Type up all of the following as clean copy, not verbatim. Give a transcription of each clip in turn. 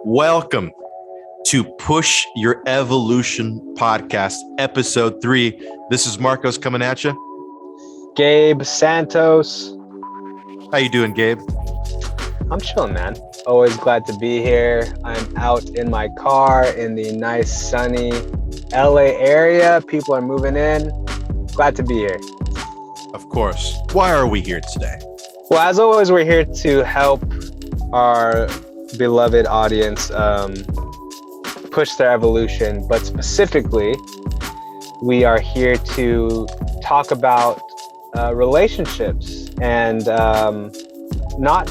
Welcome to Push Your Evolution Podcast, Episode 3. This is Marcos coming at you. Gabe Santos. How you doing, Gabe? I'm chilling, man. Always glad to be here. I'm out in my car in the nice, sunny LA area. People are moving in. Glad to be here. Of course. Why are we here today? Well, as always, we're here to help our beloved audience push their evolution, but specifically, we are here to talk about relationships and not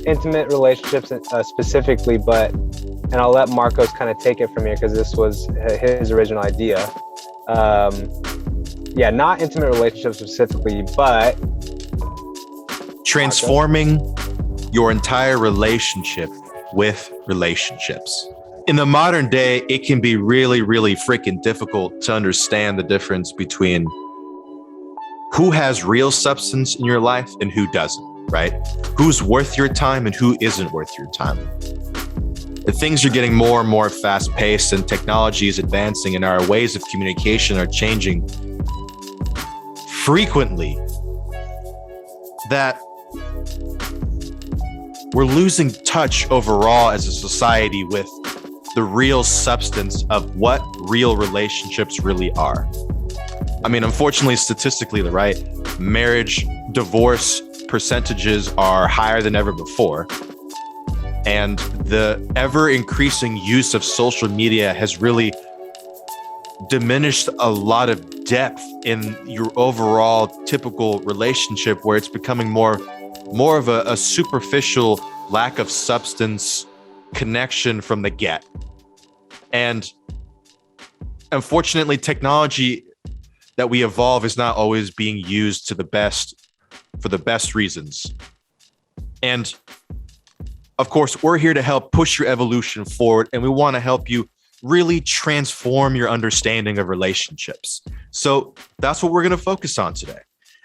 intimate relationships specifically, but, and I'll let Marcos kind of take it from here because this was his original idea. Not intimate relationships specifically, but transforming your entire relationship with relationships. In the modern day, it can be really, really freaking difficult to understand the difference between who has real substance in your life and who doesn't, right? Who's worth your time and who isn't worth your time. The things are getting more and more fast-paced and technology is advancing and our ways of communication are changing frequently that we're losing touch overall as a society with the real substance of what real relationships really are. I mean, unfortunately, statistically, right, marriage, divorce percentages are higher than ever before. And the ever increasing use of social media has really diminished a lot of depth in your overall typical relationship where it's becoming more of a superficial lack of substance connection from the get. And unfortunately, technology that we evolve is not always being used to the best for the best reasons. And of course, we're here to help push your evolution forward, and we want to help you really transform your understanding of relationships. So that's what we're going to focus on today.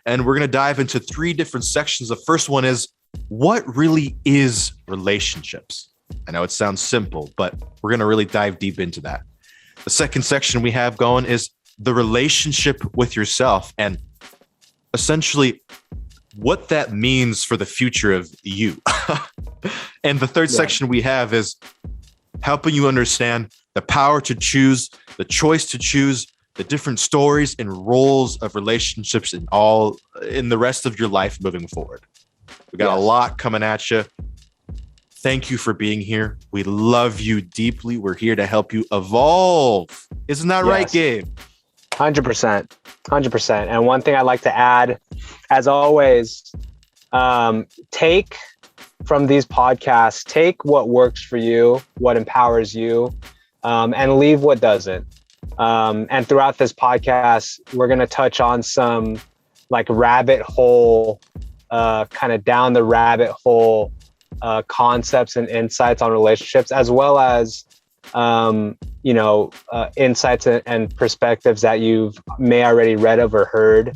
And we're going to dive into 3 different sections. The first one is, what really is relationships? I know it sounds simple, but we're going to really dive deep into that. The second section we have going is the relationship with yourself and essentially what that means for the future of you. And the third section we have is helping you understand the power to choose, the choice to choose, the different stories and roles of relationships in the rest of your life moving forward. We got a lot coming at you. Thank you for being here. We love you deeply. We're here to help you evolve. Isn't that right, Gabe? 100%. 100%. And one thing I'd like to add, as always, take from these podcasts, take what works for you, what empowers you, and leave what doesn't. And throughout this podcast, we're going to touch on some like rabbit hole, kind of down the rabbit hole concepts and insights on relationships, as well as, insights and perspectives that you've may already read of or heard.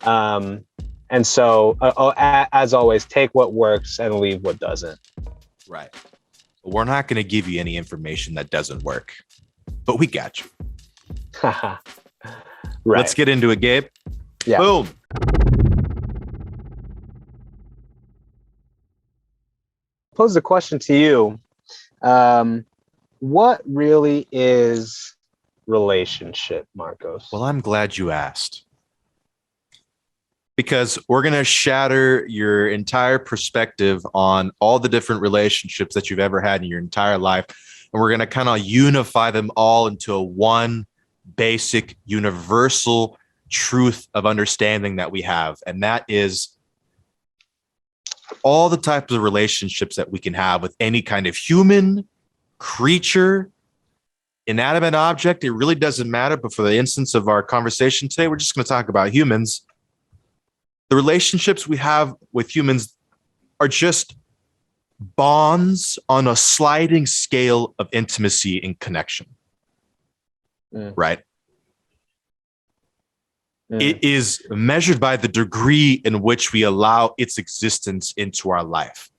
And so, as always, take what works and leave what doesn't. Right. We're not going to give you any information that doesn't work, but we got you. Right. Let's get into it, Gabe. Yeah. Boom. Pose the question to you. What really is relationship, Marcos? Well, I'm glad you asked. Because we're going to shatter your entire perspective on all the different relationships that you've ever had in your entire life. And we're going to kind of unify them all into a one basic universal truth of understanding that we have. And that is all the types of relationships that we can have with any kind of human, creature, inanimate object. It really doesn't matter. But for the instance of our conversation today, we're just going to talk about humans. The relationships we have with humans are just bonds on a sliding scale of intimacy and connection. Right? It is measured by the degree in which we allow its existence into our life.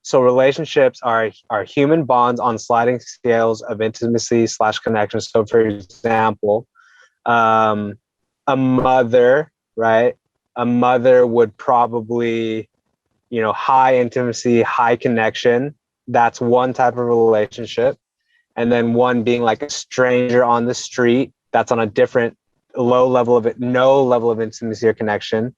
So relationships are human bonds on sliding scales of intimacy slash connection. So for example, a mother, right? A mother would probably, high intimacy, high connection. That's one type of relationship. And then one being like a stranger on the street, that's on a different low level of it, no level of intimacy or connection.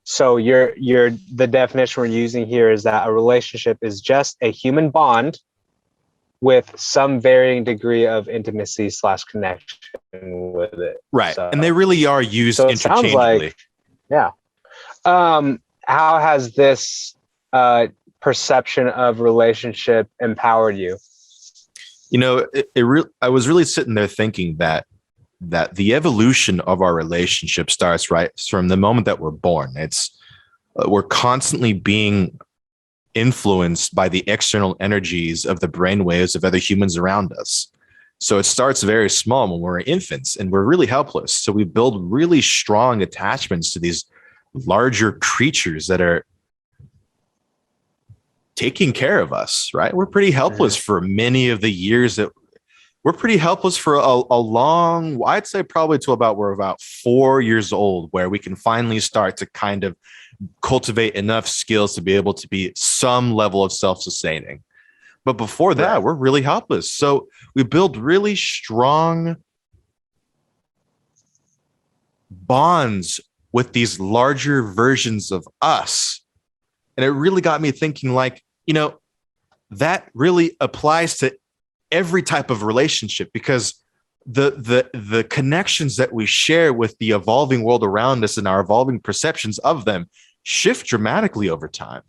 So the definition we're using here is that a relationship is just a human bond with some varying degree of intimacy slash connection with it. Right. And they really are used So it sounds like, interchangeably. yeah. How has this perception of relationship empowered you? I was really sitting there thinking that the evolution of our relationship starts right from the moment that we're born. We're constantly being influenced by the external energies of the brainwaves of other humans around us. So it starts very small when we're infants and we're really helpless. So we build really strong attachments to these larger creatures that are taking care of us, right? We're pretty helpless for many of the years that we're pretty helpless for a long, I'd say probably till we're about 4 years old, where we can finally start to kind of cultivate enough skills to be able to be some level of self-sustaining. But before that, we're really helpless. So we build really strong bonds with these larger versions of us. And it really got me thinking, like, that really applies to every type of relationship, because the connections that we share with the evolving world around us and our evolving perceptions of them shift dramatically over time.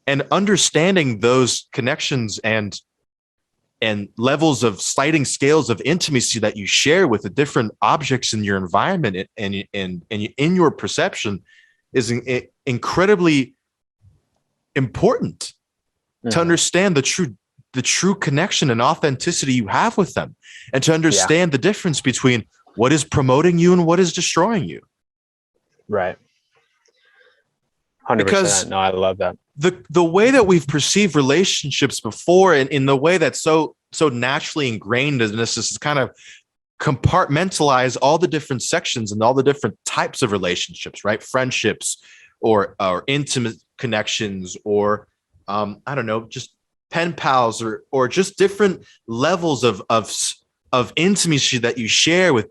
And understanding those connections and levels of sliding scales of intimacy that you share with the different objects in your environment and in your perception is incredibly important to understand the true connection and authenticity you have with them, and to understand the difference between what is promoting you and what is destroying you. Right. 100%. Because no, I love that. The way that we've perceived relationships before, and in the way that's so naturally ingrained in us, is kind of compartmentalize all the different sections and all the different types of relationships, right? Friendships or intimate connections, or I don't know, just pen pals, or just different levels of intimacy that you share with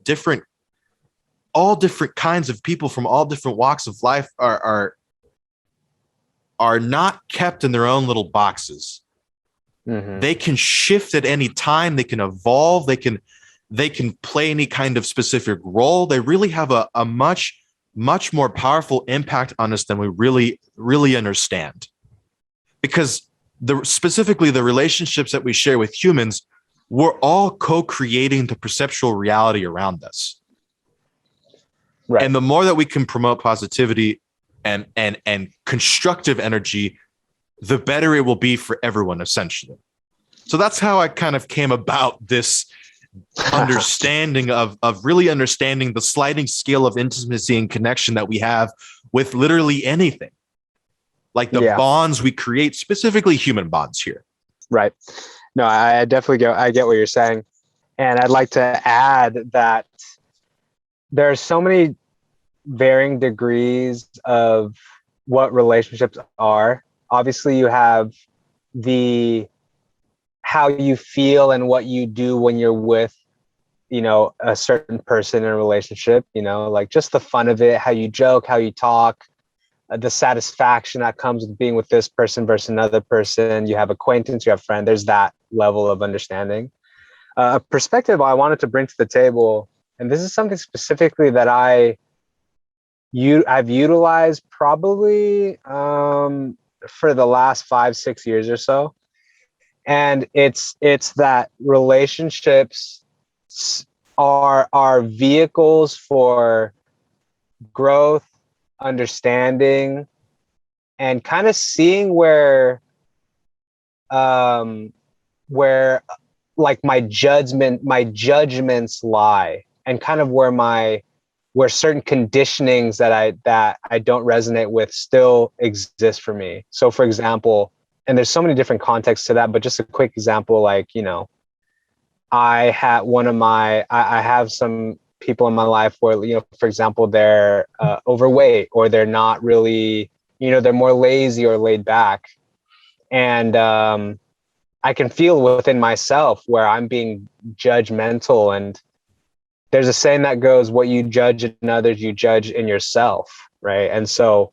all different kinds of people from all different walks of life are not kept in their own little boxes. They can shift at any time. They can evolve. They can play any kind of specific role. They really have a much more powerful impact on us than we really understand. Because specifically the relationships that we share with humans, we're all co-creating the perceptual reality around us. Right. And the more that we can promote positivity and constructive energy, the better it will be for everyone, essentially. So that's how I kind of came about this understanding of really understanding the sliding scale of intimacy and connection that we have with literally anything. Like the bonds we create, specifically human bonds here. Right. No, I definitely I get what you're saying. And I'd like to add that there are so many varying degrees of what relationships are. Obviously, you have how you feel and what you do when you're with, a certain person in a relationship, like just the fun of it, how you joke, how you talk, the satisfaction that comes with being with this person versus another person. You have acquaintance, you have friend. There's that level of understanding. A perspective I wanted to bring to the table, and this is something specifically that I've utilized probably for the last 5-6 years or so. And it's that relationships are vehicles for growth, understanding, and kind of seeing where like my judgments lie, and kind of where my where certain conditionings that I don't resonate with still exist for me. So for example, and there's so many different contexts to that, but just a quick example, like, you know, I have some people in my life where, you know, for example, they're overweight, or they're not really, you know, they're more lazy or laid back. And I can feel within myself where I'm being judgmental. And there's a saying that goes, what you judge in others, you judge in yourself. Right. And so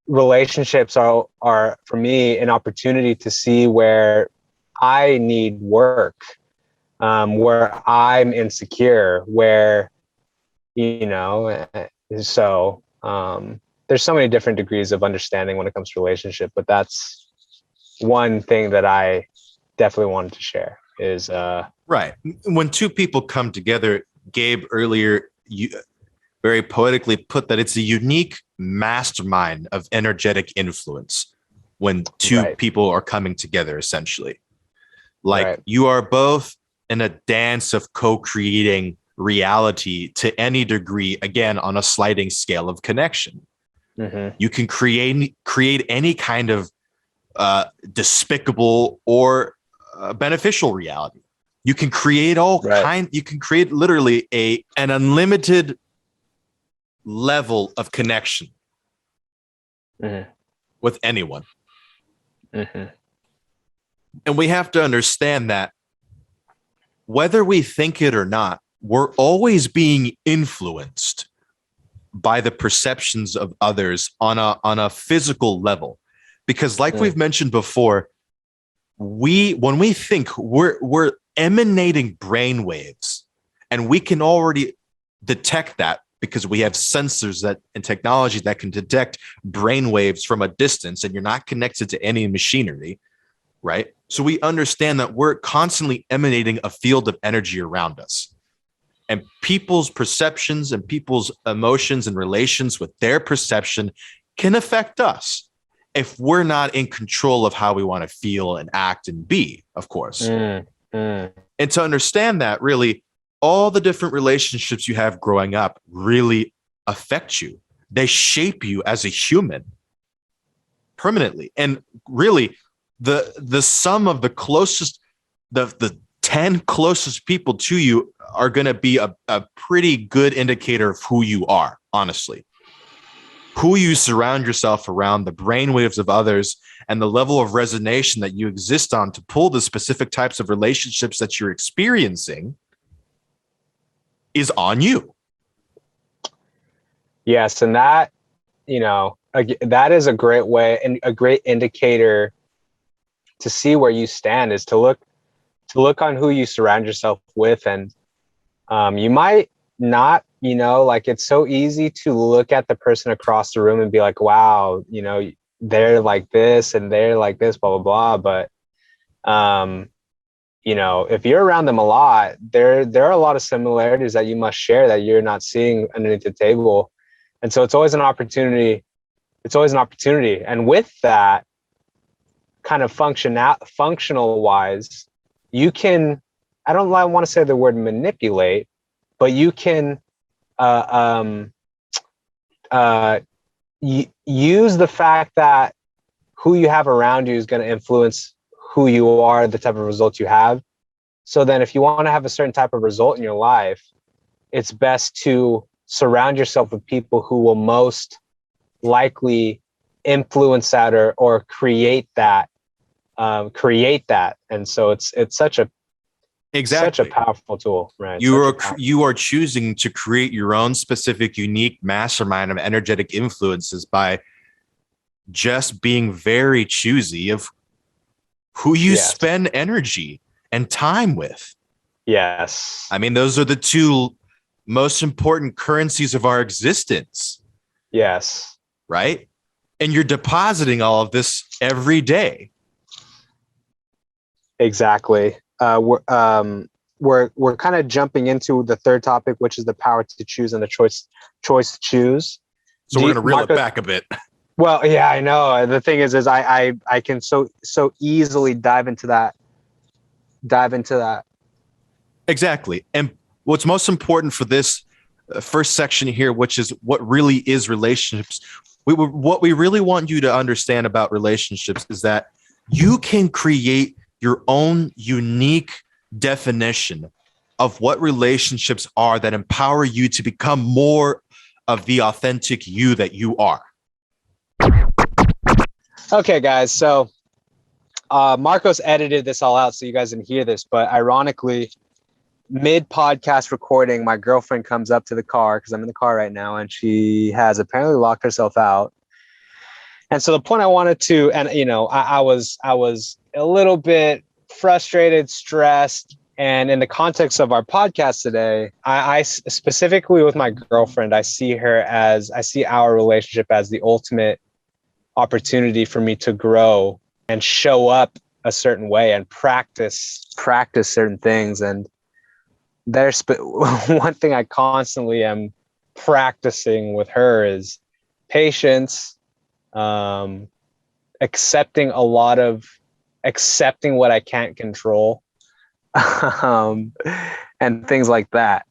relationships are for me an opportunity to see where I need work, where I'm insecure, where, you know, so there's so many different degrees of understanding when it comes to relationship, but that's one thing that I definitely wanted to share is Right. When two people come together, Gabe earlier, you very poetically put that it's a unique mastermind of energetic influence when two right, people are coming together, essentially. Like right, you are both in a dance of co-creating reality to any degree, again, on a sliding scale of connection. mm-hmm. You can create any kind of despicable or beneficial reality. You can create Right, you can create literally an unlimited level of connection mm-hmm. with anyone. Mm-hmm. And we have to understand that whether we think it or not, we're always being influenced by the perceptions of others on a physical level. Because like we've mentioned before, when we think, we're emanating brain waves, and we can already detect that because we have sensors that and technology that can detect brain waves from a distance, and you're not connected to any machinery, right? So we understand that we're constantly emanating a field of energy around us. And people's perceptions and people's emotions and relations with their perception can affect us if we're not in control of how we want to feel and act and be, of course. And to understand that, really, all the different relationships you have growing up really affect you. They shape you as a human permanently. And really, the sum of the closest, the 10 closest people to you are going to be a pretty good indicator of who you are, honestly. Who you surround yourself around, the brainwaves of others, and the level of resonation that you exist on to pull the specific types of relationships that you're experiencing is on you. Yes, and that, you know, that is a great way and a great indicator to see where you stand, is to look on who you surround yourself with. And you might not, you know, like, it's so easy to look at the person across the room and be like, wow, you know, they're like this and they're like this, blah blah blah. But you know, if you're around them a lot, there are a lot of similarities that you must share that you're not seeing underneath the table. And so it's always an opportunity. And with that kind of functional wise, you can, I don't want to say the word manipulate, but you can use the fact that who you have around you is going to influence who you are, the type of results you have. So then if you want to have a certain type of result in your life, it's best to surround yourself with people who will most likely influence that, or create that. And so it's such a powerful tool, right? You are choosing to create your own specific, unique mastermind of energetic influences by just being very choosy of who you spend energy and time with. Yes. I mean, those are the two most important currencies of our existence. Yes. Right? And you're depositing all of this every day. Exactly. We're kind of jumping into the third topic, which is the power to choose and the choice to choose. So we're going to reel it back a bit. Well, yeah, I know. The thing is I can so easily dive into that. Exactly. And what's most important for this first section here, which is what really is relationships. What we really want you to understand about relationships is that you can create your own unique definition of what relationships are that empower you to become more of the authentic you that you are. Okay, guys. So Marcos edited this all out so you guys didn't hear this, but ironically, mid podcast recording, my girlfriend comes up to the car because I'm in the car right now, and she has apparently locked herself out. And so the point I wanted to, and I was a little bit frustrated, stressed, and in the context of our podcast today, I specifically with my girlfriend, I see our relationship as the ultimate opportunity for me to grow and show up a certain way and practice certain things. And there's one thing I constantly am practicing with her is patience, accepting what I can't control, and things like that.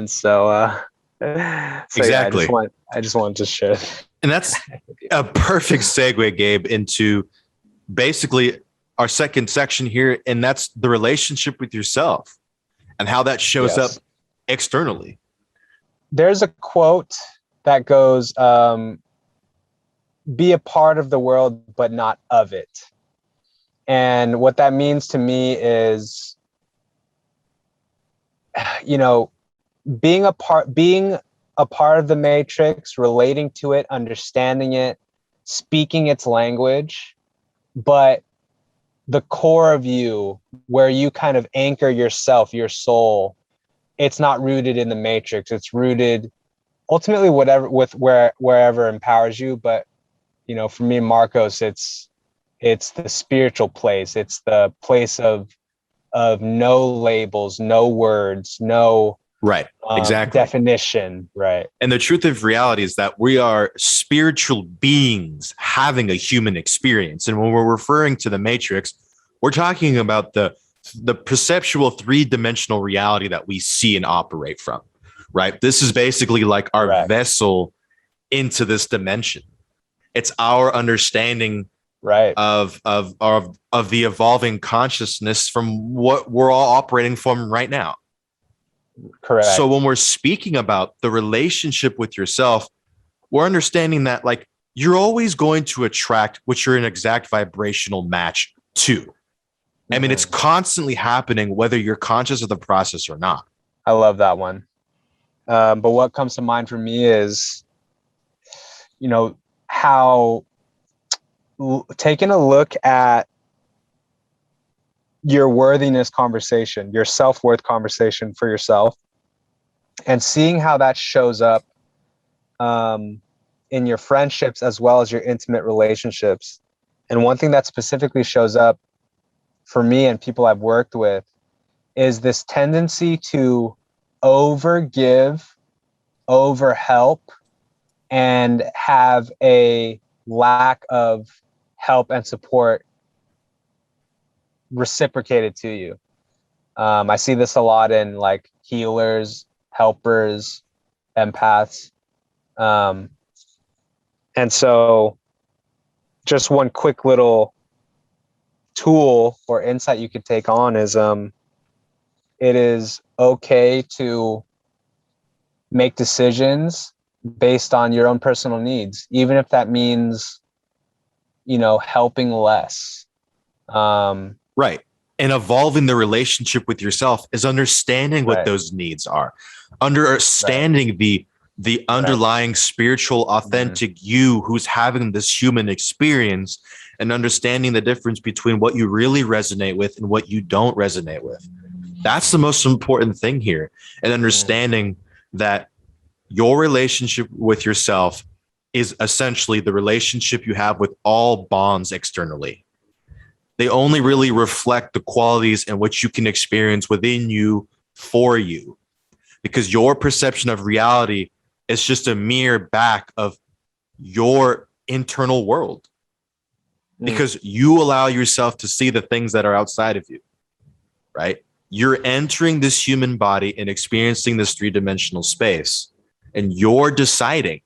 So Exactly. Yeah, I just wanted to share. And that's a perfect segue, Gabe, into basically our second section here. And that's the relationship with yourself and how that shows up externally. There's a quote that goes, be a part of the world, but not of it. And what that means to me is, being a part of the matrix, relating to it, understanding it, speaking its language, but the core of you, where you kind of anchor yourself, your soul, it's not rooted in the matrix. It's rooted ultimately wherever empowers you. But for me, Marcos, it's the spiritual place. It's the place of no labels, no words, no right, exactly, definition. Right. And the truth of reality is that we are spiritual beings having a human experience. And when we're referring to the matrix, we're talking about the perceptual three-dimensional reality that we see and operate from. Right. This is basically like our vessel into this dimension. It's our understanding of the evolving consciousness from what we're all operating from right now. Correct. So when we're speaking about the relationship with yourself, we're understanding that like you're always going to attract what you're an exact vibrational match to. I mean, it's constantly happening whether you're conscious of the process or not. I love that one. But what comes to mind for me is, how taking a look at your worthiness conversation, your self-worth conversation for yourself, and seeing how that shows up in your friendships as well as your intimate relationships. And one thing that specifically shows up for me and people I've worked with is this tendency to overgive, overhelp, and have a lack of help and support reciprocated to you. I see this a lot in like healers, helpers, empaths. And so just one quick little tool or insight you could take on is it is okay to make decisions based on your own personal needs, even if that means, helping less. Right. And evolving the relationship with yourself is understanding what those needs are, understanding the underlying spiritual, authentic you who's having this human experience, and understanding the difference between what you really resonate with and what you don't resonate with. That's the most important thing here. And understanding that your relationship with yourself is essentially the relationship you have with all bonds externally. They only really reflect the qualities in which you can experience within you for you, because your perception of reality is just a mirror back of your internal world, because you allow yourself to see the things that are outside of you, right? you're entering this human body and experiencing this three-dimensional space, and you're deciding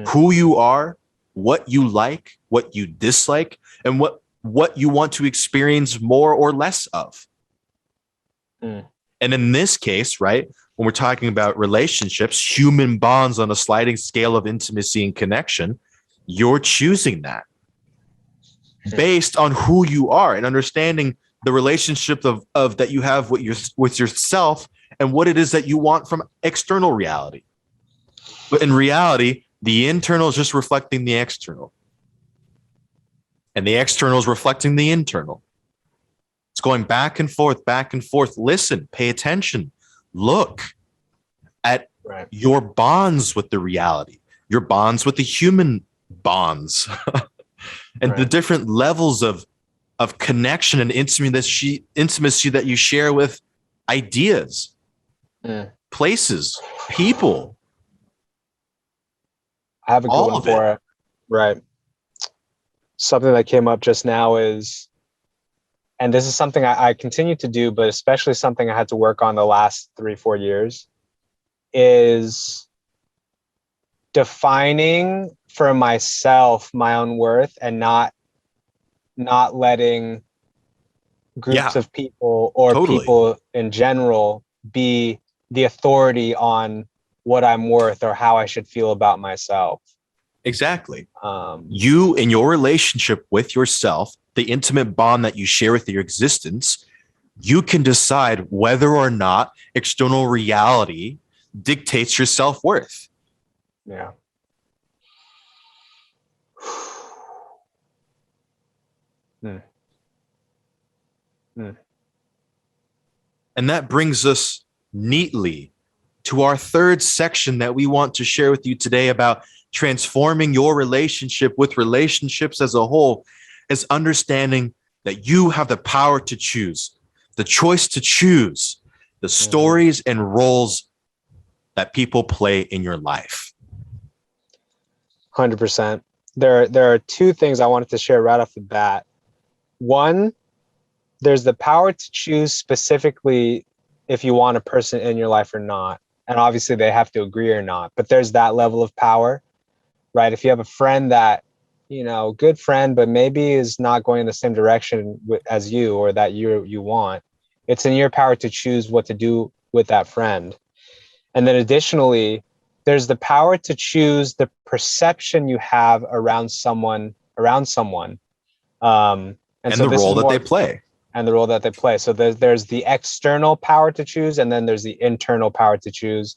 who you are, what you like, what you dislike, and what you want to experience more or less of. And in this case, right, when we're talking about relationships, human bonds on a sliding scale of intimacy and connection, you're choosing that based on who you are and understanding the relationship of that you have with yourself and what it is that you want from external reality. But in reality, the internal is just reflecting the external, and the external is reflecting the internal. It's going back and forth, back and forth. Listen, pay attention, look at your bonds with the reality, your bonds with the human bonds, and the different levels of connection and intimacy that you share with ideas, places, people. I have a good one for it. Right. Something that came up just now is, and this is something I continue to do, but especially something I had to work on the last 3-4 years, is defining for myself my own worth and not letting groups of people or people in general be the authority on what I'm worth or how I should feel about myself. Exactly. You, in your relationship with yourself, the intimate bond that you share with your existence, you can decide whether or not external reality dictates your self-worth. Yeah. And that brings us neatly to our third section that we want to share with you today about transforming your relationship with relationships as a whole, is understanding that you have the power to choose, the choice to choose the stories and roles that people play in your life. 100%. There are two things I wanted to share right off the bat. One, there's the power to choose specifically if you want a person in your life or not. And obviously they have to agree or not, but there's that level of power, right? If you have a friend that, good friend, but maybe is not going in the same direction as you or that you want, it's in your power to choose what to do with that friend. And then additionally, there's the power to choose the perception you have around someone. And so the role that they play. And the role that they play. So there's the external power to choose, and then there's the internal power to choose.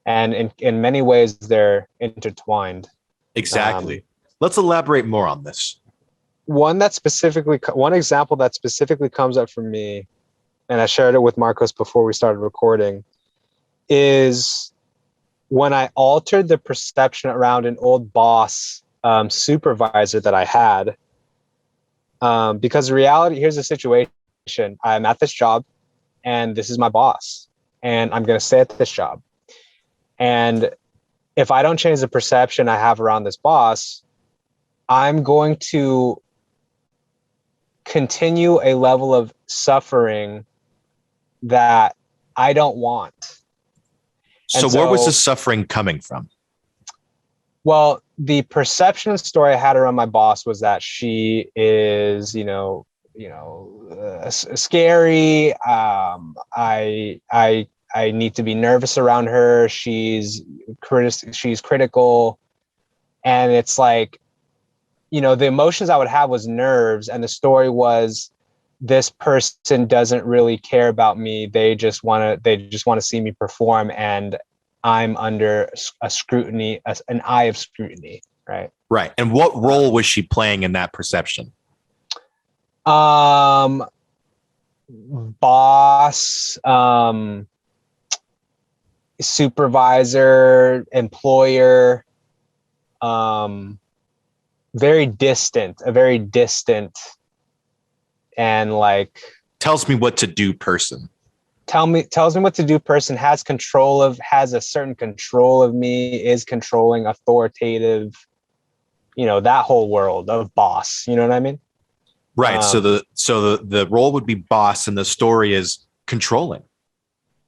And in many ways, they're intertwined. Exactly. Let's elaborate more on this. One example that specifically comes up for me, and I shared it with Marcos before we started recording, is when I altered the perception around an old boss supervisor that I had. Because reality, here's the situation. I'm at this job and this is my boss and I'm going to stay at this job. And if I don't change the perception I have around this boss, I'm going to continue a level of suffering that I don't want. So where was the suffering coming from? Well, the perception and story I had around my boss was that she is, scary. I need to be nervous around her. She's critical, and it's like, the emotions I would have was nerves, and the story was, this person doesn't really care about me. They just want to see me perform, and I'm under a scrutiny, an eye of scrutiny, right? Right. And what role was she playing in that perception? Boss, supervisor, employer, very distant, and like tells me what to do person. Tells me what to do person, has a certain control of me, is controlling, authoritative, that whole world of boss. You know what I mean? Right. So the role would be boss, and the story is controlling.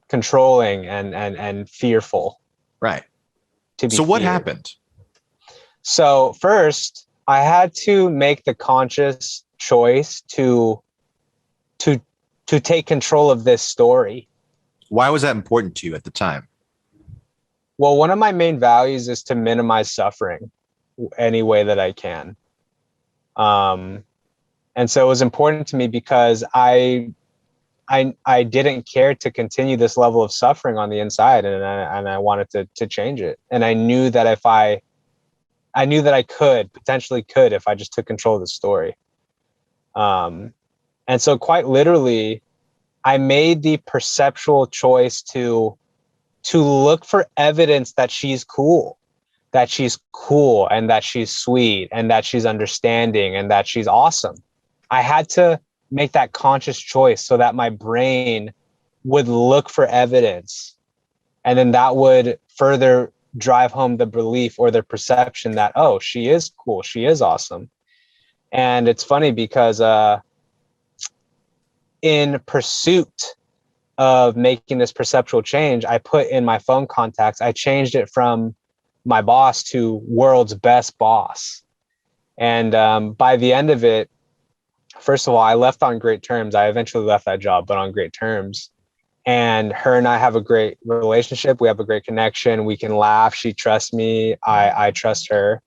controlling and fearful, Right. to be So what feared. happened? So first, I had to make the conscious choice to to take control of this story. Why was that important to you at the time? Well, one of my main values is to minimize suffering any way that I can. Um, and so it was important to me because I didn't care to continue this level of suffering on the inside, and I wanted to change it. And I knew that I knew that I potentially could if I just took control of the story. Um, and so quite literally, I made the perceptual choice to look for evidence that she's cool, and that she's sweet and that she's understanding and that she's awesome. I had to make that conscious choice so that my brain would look for evidence, and then that would further drive home the belief or the perception that, oh, she is cool, she is awesome. And it's funny because in pursuit of making this perceptual change, I put in my phone contacts, I changed it from my boss to world's best boss. And by the end of it, first of all, I left on great terms. I eventually left that job, but on great terms. And her and I have a great relationship. We have a great connection. We can laugh. She trusts me. I trust her.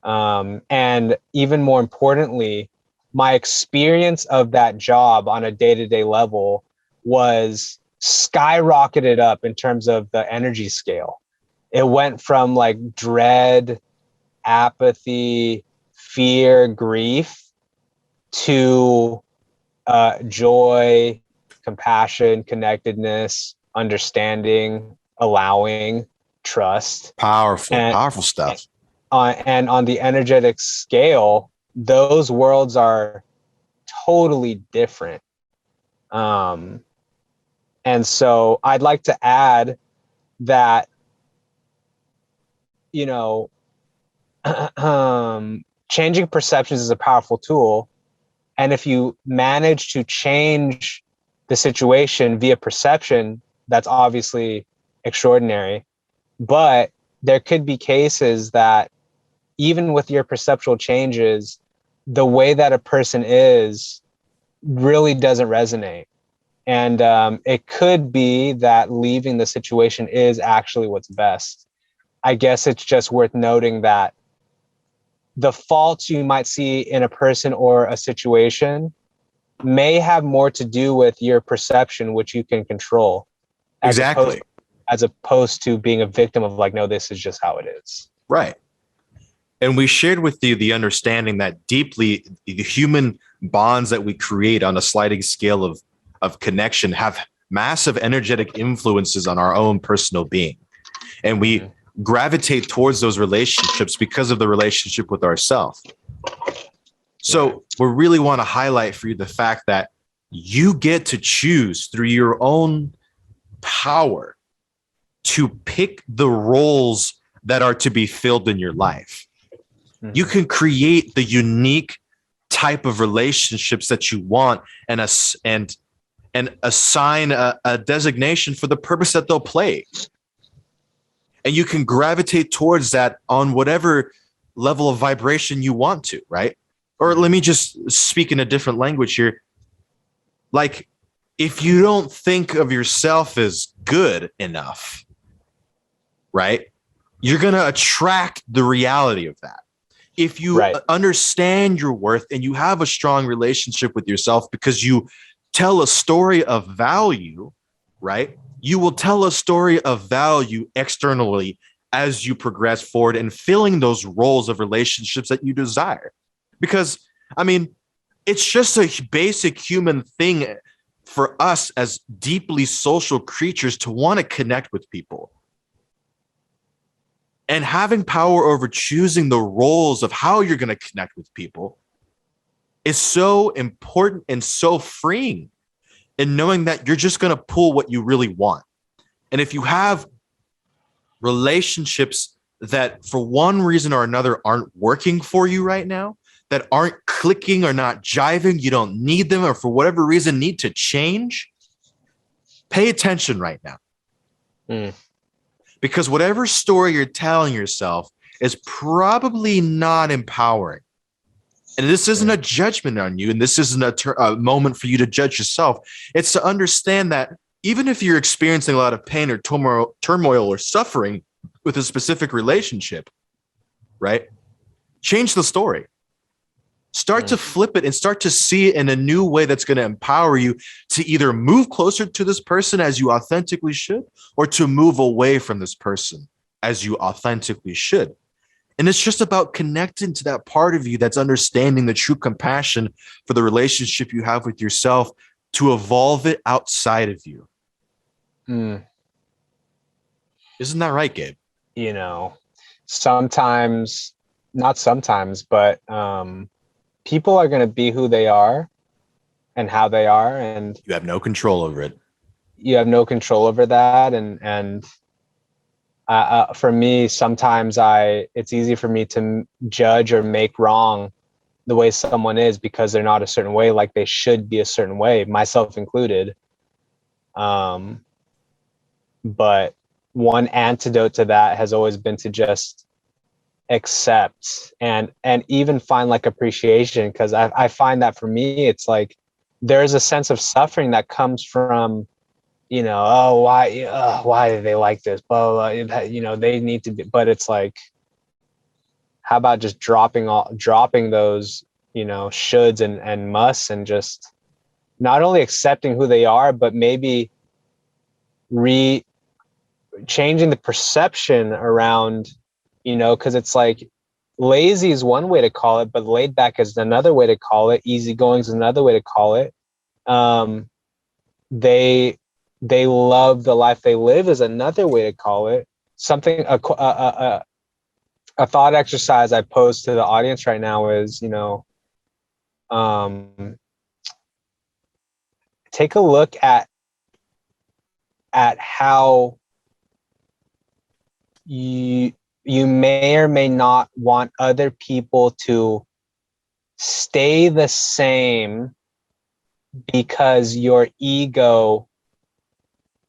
And even more importantly, my experience of that job on a day-to-day level was skyrocketed up in terms of the energy scale. It went from like dread, apathy, fear, grief to joy, compassion, connectedness, understanding, allowing, trust. Powerful, And powerful stuff. and on the energetic scale, those worlds are totally different. And so I'd like to add that, you know, changing perceptions is a powerful tool. And if you manage to change the situation via perception, that's obviously extraordinary. But there could be cases that even with your perceptual changes, the way that a person is really doesn't resonate. And it could be that leaving the situation is actually what's best. I guess it's just worth noting that the faults you might see in a person or a situation may have more to do with your perception, which you can control, Exactly. as opposed to being a victim of like, no, this is just how it is. Right. And we shared with you the understanding that deeply the human bonds that we create on a sliding scale of connection have massive energetic influences on our own personal being. And we gravitate towards those relationships because of the relationship with ourselves. So we really want to highlight for you the fact that you get to choose through your own power to pick the roles that are to be filled in your life. You can create the unique type of relationships that you want and assign a designation for the purpose that they'll play. And you can gravitate towards that on whatever level of vibration you want to, right? Or let me just speak in a different language here. Like, if you don't think of yourself as good enough, right, you're going to attract the reality of that. If you understand your worth and you have a strong relationship with yourself because you tell a story of value, right, you will tell a story of value externally as you progress forward and filling those roles of relationships that you desire. Because, I mean, it's just a basic human thing for us as deeply social creatures to want to connect with people. And having power over choosing the roles of how you're going to connect with people is so important and so freeing in knowing that you're just going to pull what you really want. And if you have relationships that for one reason or another aren't working for you right now, that aren't clicking or not jiving, you don't need them, or for whatever reason need to change, pay attention right now. Mm. Because whatever story you're telling yourself is probably not empowering. And this isn't a judgment on you, and this isn't a moment for you to judge yourself. It's to understand that even if you're experiencing a lot of pain or turmoil or suffering with a specific relationship, right? Change the story. Start to flip it and start to see it in a new way that's going to empower you to either move closer to this person as you authentically should, or to move away from this person as you authentically should. And it's just about connecting to that part of you that's understanding the true compassion for the relationship you have with yourself to evolve it outside of you. Mm. Isn't that right, Gabe? You know, sometimes, not sometimes, but people are going to be who they are and how they are, and You have no control over it. you have no control over that. And for me, sometimes it's easy for me to judge or make wrong the way someone is because they're not a certain way, like they should be a certain way, myself included. But one antidote to that has always been to just accept and even find like appreciation, because I find that for me, it's like there's a sense of suffering that comes from, oh, why do they like this, blah, blah, blah, they need to be, but it's like, how about just dropping those, shoulds and musts, and just not only accepting who they are, but maybe changing the perception around, because it's like lazy is one way to call it, but laid back is another way to call it. Easygoing is another way to call it. They love the life they live is another way to call it. Something a thought exercise I pose to the audience right now is, take a look at how you may or may not want other people to stay the same because your ego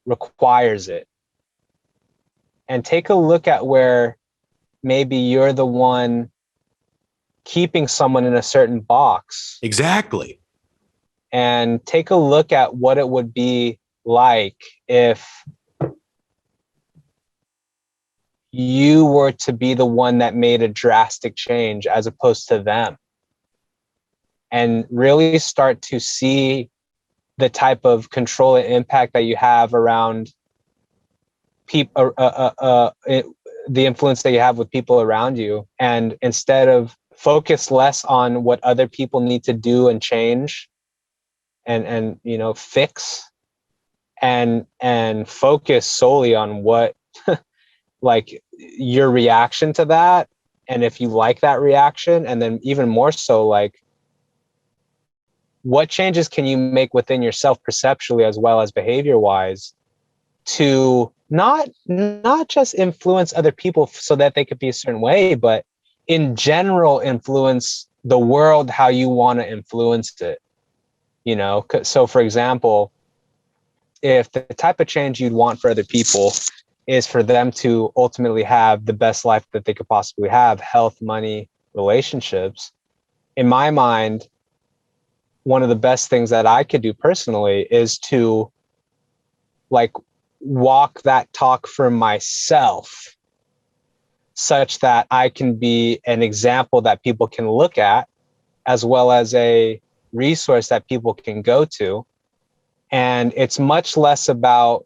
requires it. And take a look at where maybe you're the one keeping someone in a certain box. Exactly. And take a look at what it would be like if you were to be the one that made a drastic change as opposed to them. And really start to see the type of control and impact that you have around people, the influence that you have with people around you. And instead of focus less on what other people need to do and change and fix, and focus solely on what like your reaction to that, and if you like that reaction, and then even more so, like, what changes can you make within yourself perceptually as well as behavior wise to not just influence other people so that they could be a certain way, but in general influence the world how you want to influence it. So for example, if the type of change you'd want for other people is for them to ultimately have the best life that they could possibly have, health, money, relationships, in my mind, one of the best things that I could do personally is to like walk that talk for myself such that I can be an example that people can look at, as well as a resource that people can go to. And it's much less about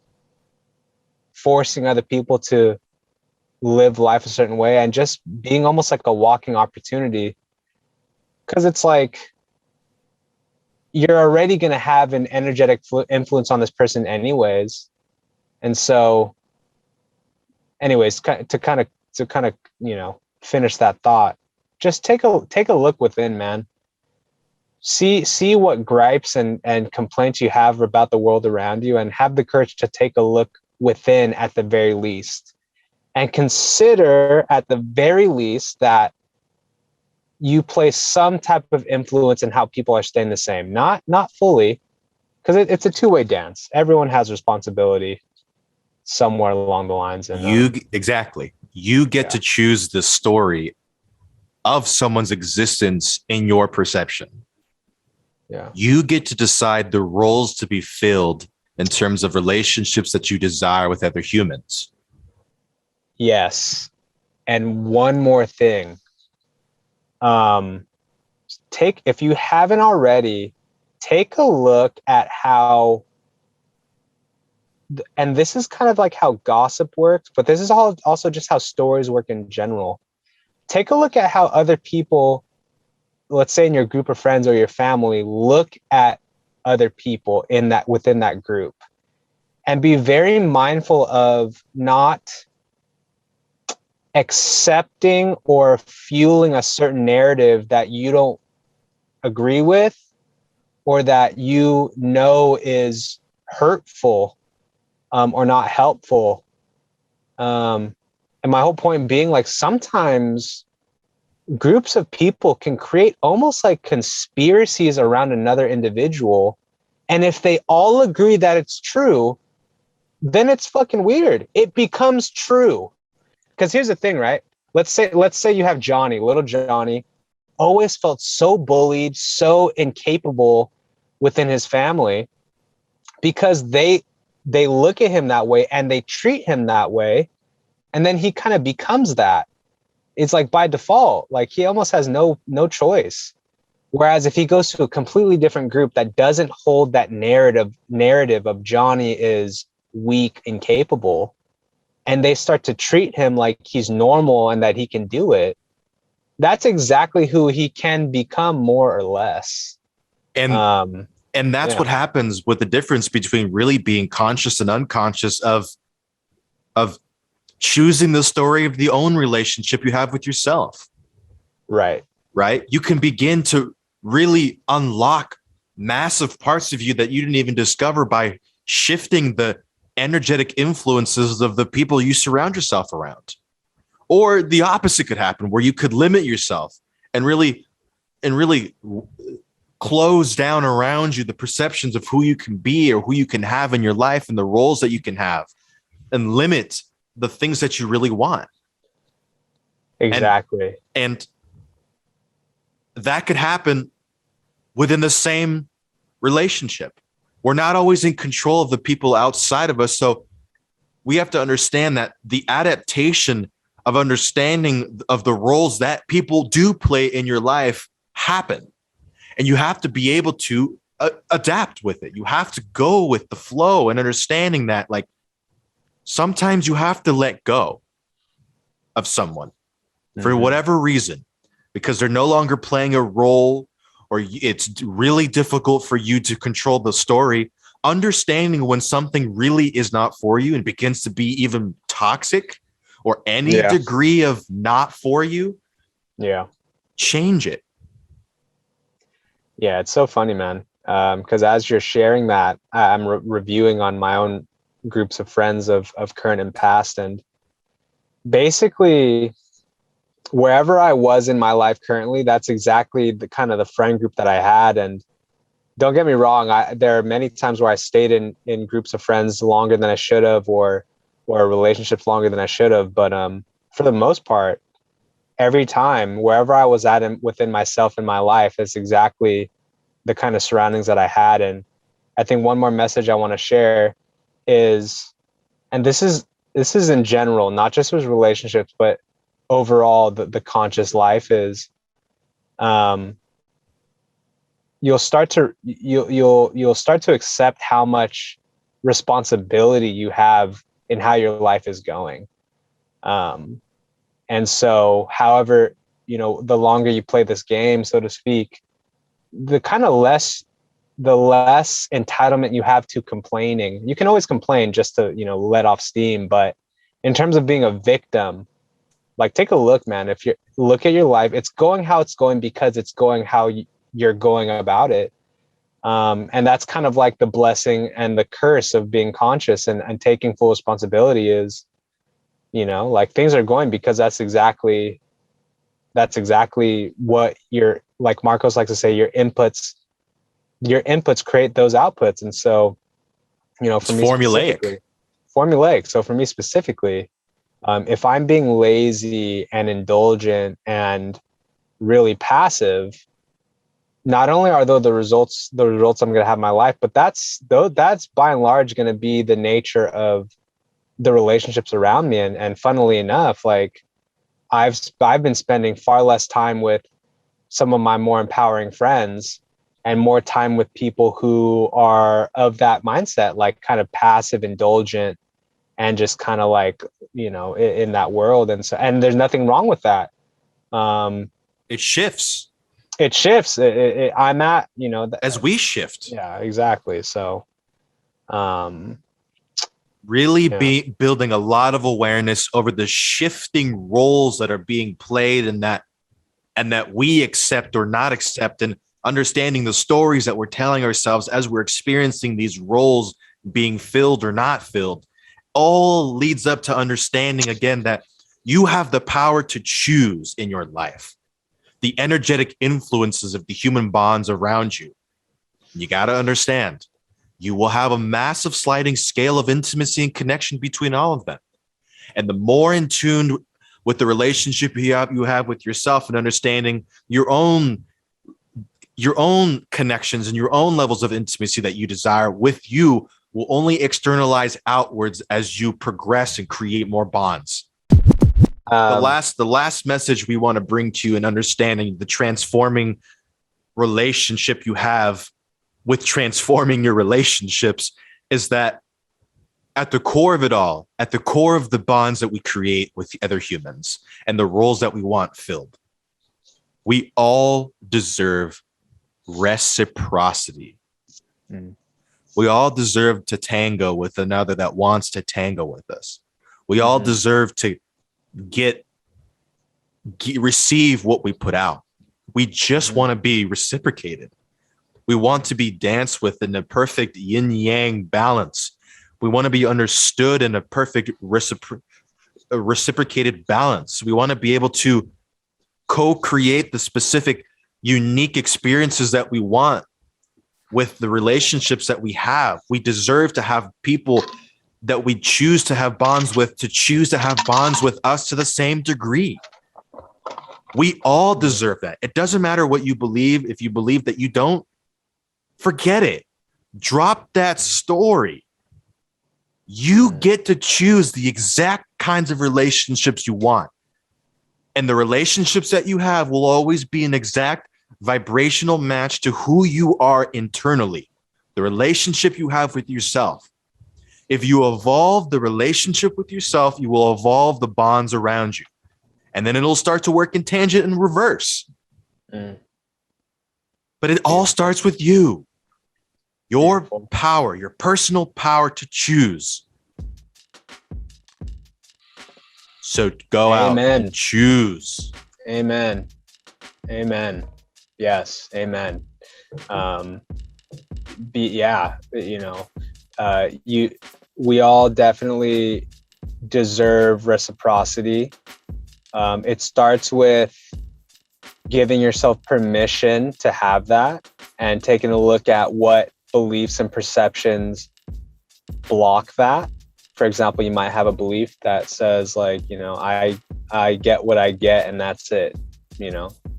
forcing other people to live life a certain way and just being almost like a walking opportunity. Because it's like, you're already going to have an energetic influence on this person anyways. And so anyways, to kind of, finish that thought, just take a look within, man. See what gripes and complaints you have about the world around you, and have the courage to take a look within at the very least, and consider at the very least that you play some type of influence in how people are staying the same. Not fully, because it's a two-way dance. Everyone has responsibility somewhere along the lines. And Exactly. You get to choose the story of someone's existence in your perception. Yeah. You get to decide the roles to be filled in terms of relationships that you desire with other humans. Yes. And one more thing. If you haven't already, take a look at how, and this is kind of like how gossip works, but this is also just how stories work in general. Take a look at how other people, let's say in your group of friends or your family, look at other people within that group, and be very mindful of not accepting or fueling a certain narrative that you don't agree with, or that you know is hurtful, or not helpful. And my whole point being, like, sometimes groups of people can create almost like conspiracies around another individual. And if they all agree that it's true, then it's fucking weird. It becomes true. Because here's the thing, right? Let's say you have Johnny, little Johnny, always felt so bullied, so incapable within his family, because they look at him that way and they treat him that way, and then he kind of becomes that. It's like by default, like he almost has no choice. Whereas if he goes to a completely different group that doesn't hold that narrative of Johnny is weak and capable, and they start to treat him like he's normal and that he can do it, that's exactly who he can become, more or less. And and that's Yeah. what happens with the difference between really being conscious and unconscious of choosing the story of the own relationship you have with yourself. Right. Right? You can begin to really unlock massive parts of you that you didn't even discover by shifting the energetic influences of the people you surround yourself around. Or the opposite could happen, where you could limit yourself and really close down around you the perceptions of who you can be or who you can have in your life and the roles that you can have, and limit the things that you really want. Exactly. And that could happen within the same relationship. We're not always in control of the people outside of us. So we have to understand that the adaptation of understanding of the roles that people do play in your life happen. And you have to be able to adapt with it. You have to go with the flow, and understanding that, like, sometimes you have to let go of someone for whatever reason, because they're no longer playing a role, or it's really difficult for you to control the story. Understanding when something really is not for you and begins to be even toxic, or any degree of not for you, change it. Yeah, it's so funny, man. Because as you're sharing that, I'm reviewing on my own groups of friends of current and past, and basically wherever I was in my life currently, that's exactly the kind of the friend group that I had. And don't get me wrong, there are many times where I stayed in groups of friends longer than I should have, or relationships longer than I should have. But for the most part, every time, wherever I was at within myself in my life, is exactly the kind of surroundings that I had. And I think one more message I want to share is, and this is in general, not just with relationships, but overall the conscious life, is you'll start to accept how much responsibility you have in how your life is going. And so, however, the longer you play this game, so to speak, the less entitlement you have to complaining. You can always complain just to, let off steam. But in terms of being a victim, like, take a look, man. If you look at your life, it's going how it's going because it's going how you're going about it. And that's kind of like the blessing and the curse of being conscious and taking full responsibility is, like, things are going because that's exactly that's exactly what like Marcos likes to say, your inputs create those outputs. And so, It's for me formulaic. specifically, formulaic. So for me specifically, if I'm being lazy and indulgent and really passive, not only are those the results I'm going to have in my life, but that's by and large going to be the nature of the relationships around me. And funnily enough, like I've been spending far less time with some of my more empowering friends and more time with people who are of that mindset, like kind of passive, indulgent, and just kind of like, in that world. And so, and there's nothing wrong with that. It shifts It shifts. I'm at, as we shift. yeah, exactly. So, um, Really yeah. building a lot of awareness over the shifting roles that are being played, and that we accept or not accept, and understanding the stories that we're telling ourselves as we're experiencing these roles being filled or not filled, all leads up to understanding again that you have the power to choose in your life. The energetic influences of the human bonds around you. You got to understand, you will have a massive sliding scale of intimacy and connection between all of them. And the more in tune with the relationship you have with yourself, and understanding your own connections and your own levels of intimacy that you desire with you, will only externalize outwards as you progress and create more bonds. The last message we want to bring to you in understanding the transforming relationship you have with transforming your relationships is that at the core of it all, at the core of the bonds that we create with the other humans and the roles that we want filled, we all deserve reciprocity. We all deserve to tango with another that wants to tango with us. We all deserve to receive what we put out. We just want to be reciprocated. We want to be danced with in a perfect yin yang balance. We want to be understood in a perfect reciprocated balance. We want to be able to co-create the specific unique experiences that we want with the relationships that we have. We deserve to have people that we choose to have bonds with, to choose to have bonds with us to the same degree. We all deserve that. It doesn't matter what you believe. If you believe that you don't, forget it. Drop that story. You get to choose the exact kinds of relationships you want. And the relationships that you have will always be an exact vibrational match to who you are internally, the relationship you have with yourself. If you evolve the relationship with yourself, you will evolve the bonds around you. And then it'll start to work in tangent and reverse. But it all starts with you. Your power, your personal power to choose. So go out and choose. Amen. Amen. Yes. Amen. We all definitely deserve reciprocity. It starts with giving yourself permission to have that, and taking a look at what beliefs and perceptions block that. For example, you might have a belief that says like, I get what I get and that's it.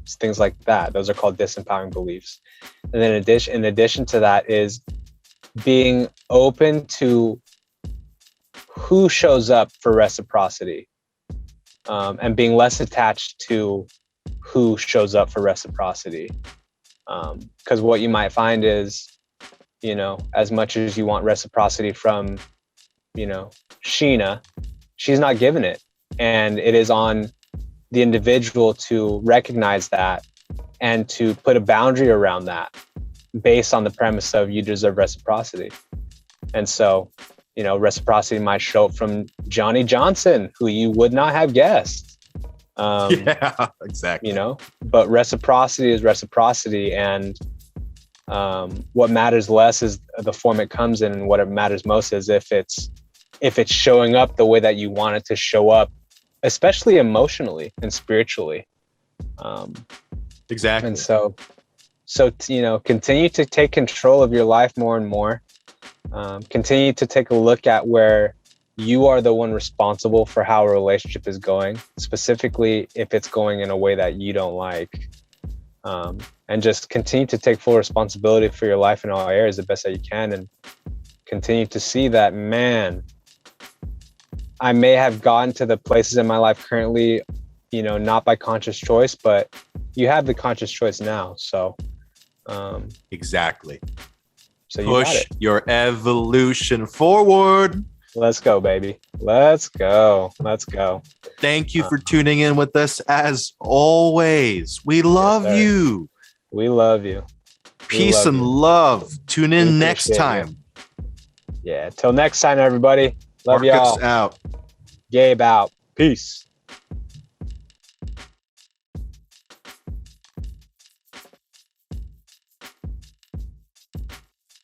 Things like that. Those are called disempowering beliefs. And then in addition to that is being open to who shows up for reciprocity, and being less attached to who shows up for reciprocity. Because what you might find is, as much as you want reciprocity from, Sheena, she's not giving it. And it is on the individual to recognize that and to put a boundary around that based on the premise of you deserve reciprocity. And so, reciprocity might show up from Johnny Johnson, who you would not have guessed. Yeah, exactly. But reciprocity is reciprocity. And what matters less is the form it comes in, and what it matters most is if it's showing up the way that you want it to show up, especially emotionally and spiritually. Exactly. And so continue to take control of your life more and more. Continue to take a look at where you are the one responsible for how a relationship is going, specifically if it's going in a way that you don't like. And just continue to take full responsibility for your life in all areas the best that you can, and continue to see that, man, I may have gotten to the places in my life currently, not by conscious choice, but you have the conscious choice now. So exactly. so you got Push it. your evolution forward. Let's go, baby. Let's go. Thank you for tuning in with us as always. We love sir. you. We love you. Peace and love. Tune We in next appreciate time. Yeah. Till next time, everybody. Love Marcus y'all. out. Gabe out. Peace.